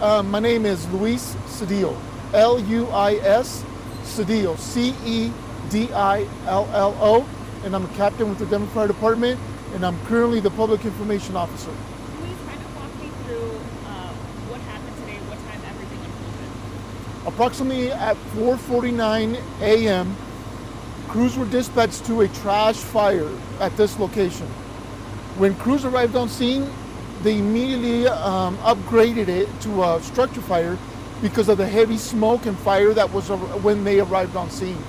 My name is Luis Cedillo, Luis Cedillo, Cedillo, and I'm a captain with the Denver Fire Department, and I'm currently the Public Information Officer. Please kind of walk me through what happened today, what time everything unfolded. Approximately at 4:49 a.m., crews were dispatched to a trash fire at this location. When crews arrived on scene, they immediately upgraded it to a structure fire because of the heavy smoke and fire that was when they arrived on scene.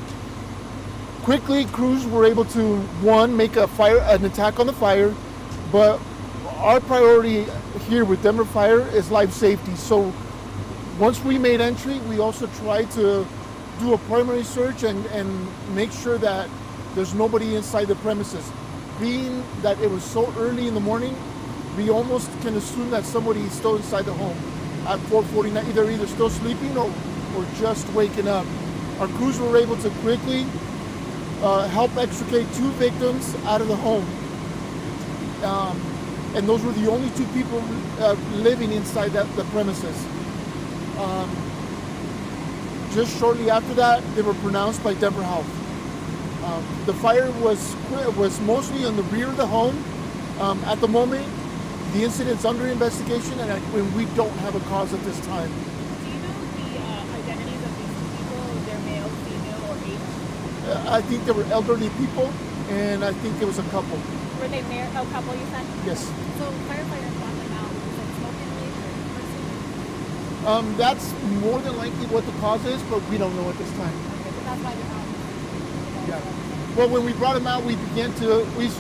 Quickly, crews were able to, one, make an attack on the fire, but our priority here with Denver Fire is life safety. So once we made entry, we also tried to do a primary search and make sure that there's nobody inside the premises. Being that it was so early in the morning, we almost can assume that somebody is still inside the home at 4:49, either still sleeping or just waking up. Our crews were able to quickly help extricate 2 victims out of the home. And those were the only 2 people living inside the premises. Just shortly after that, they were pronounced by Denver Health. The fire was mostly on the rear of the home. At the moment, the incident's under investigation, and we don't have a cause at this time. Do you know the identities of these 2 people, their male, female, or age? I think they were elderly people, and I think it was a couple. Were they married? A couple, you said? Yes. So firefighters brought them out. Was it smoke inhalation? That's more than likely what the cause is, but we don't know at this time. Okay, but that's why they're out. Yeah. Well, when we brought them out, we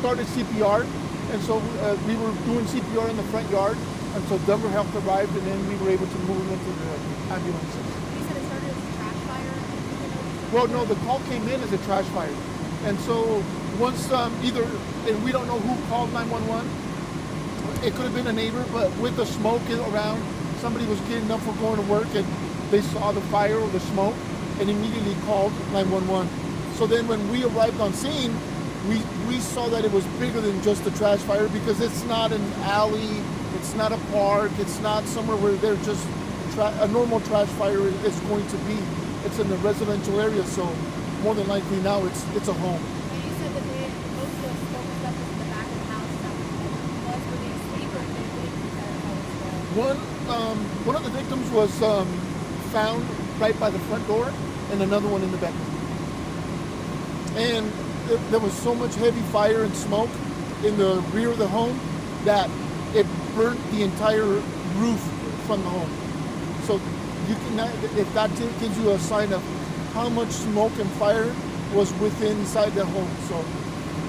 started CPR, and so we were doing CPR in the front yard until Denver Health arrived, and then we were able to move them into the ambulances. You said it started as a trash fire? Well, no, the call came in as a trash fire. And so once and we don't know who called 911, it could have been a neighbor, but with the smoke around, somebody was getting up for going to work and they saw the fire or the smoke and immediately called 911. So then when we arrived on scene, we saw that it was bigger than just a trash fire because it's not an alley, it's not a park, it's not somewhere where they're just a normal trash fire is going to be. It's in the residential area, so more than likely now it's a home. And you said that most of the smoke stuff was in the back of the house. Were they asleep or did they One of the victims was found right by the front door, and another one in the bedroom. And there was so much heavy fire and smoke in the rear of the home that it burnt the entire roof from the home. So you can, if that gives you a sign of how much smoke and fire was within inside the home. So,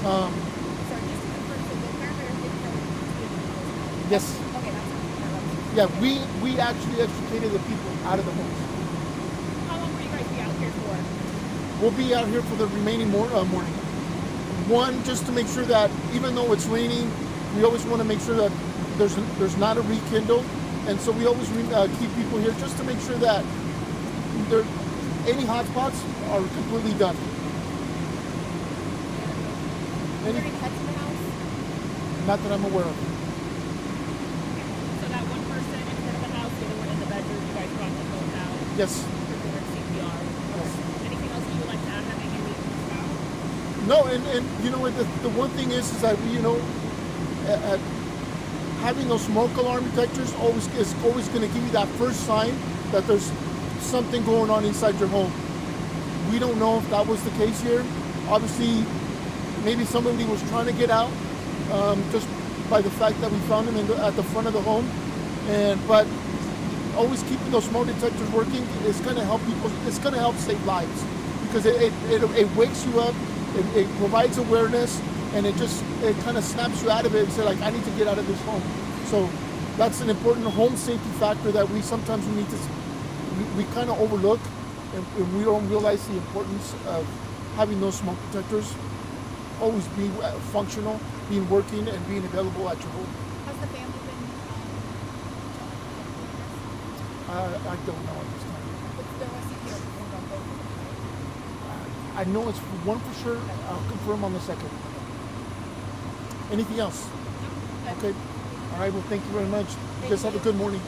Sorry, just to confirm, so the firefighters didn't know the yes. Okay, that's Yeah, we actually extricated the people out of the homes. How long will you guys be out here for? We'll be out here for the remaining morning. One, just to make sure that even though it's raining, we always want to make sure that there's not a rekindle, and so we always keep people here just to make sure that any hot spots are completely done. Were there any pets in the house? Not that I'm aware of. So that one person in front of the house, the other one in the bedroom, you guys brought them both out Yes. for doing CPR. Yes. Anything else that you would like to add? Having any about? No, and you know what, the one thing is that having those smoke alarm detectors is always going to give you that first sign that there's something going on inside your home. We don't know if that was the case here. Obviously, maybe somebody was trying to get out just by the fact that we found them at the front of the home. But always keeping those smoke detectors working is going to help people. It's going to help save lives because it wakes you up. It provides awareness, and it kind of snaps you out of it and say, like, I need to get out of this home. So that's an important home safety factor that we sometimes we kind of overlook, and we don't realize the importance of having those smoke detectors always being functional, being working, and being available at your home. Has the family been? I don't know at this time. What's the CPR performed on both? I know it's one for sure. I'll confirm on the second. Anything else? Okay. All right. Well, thank you very much. You guys have a good morning.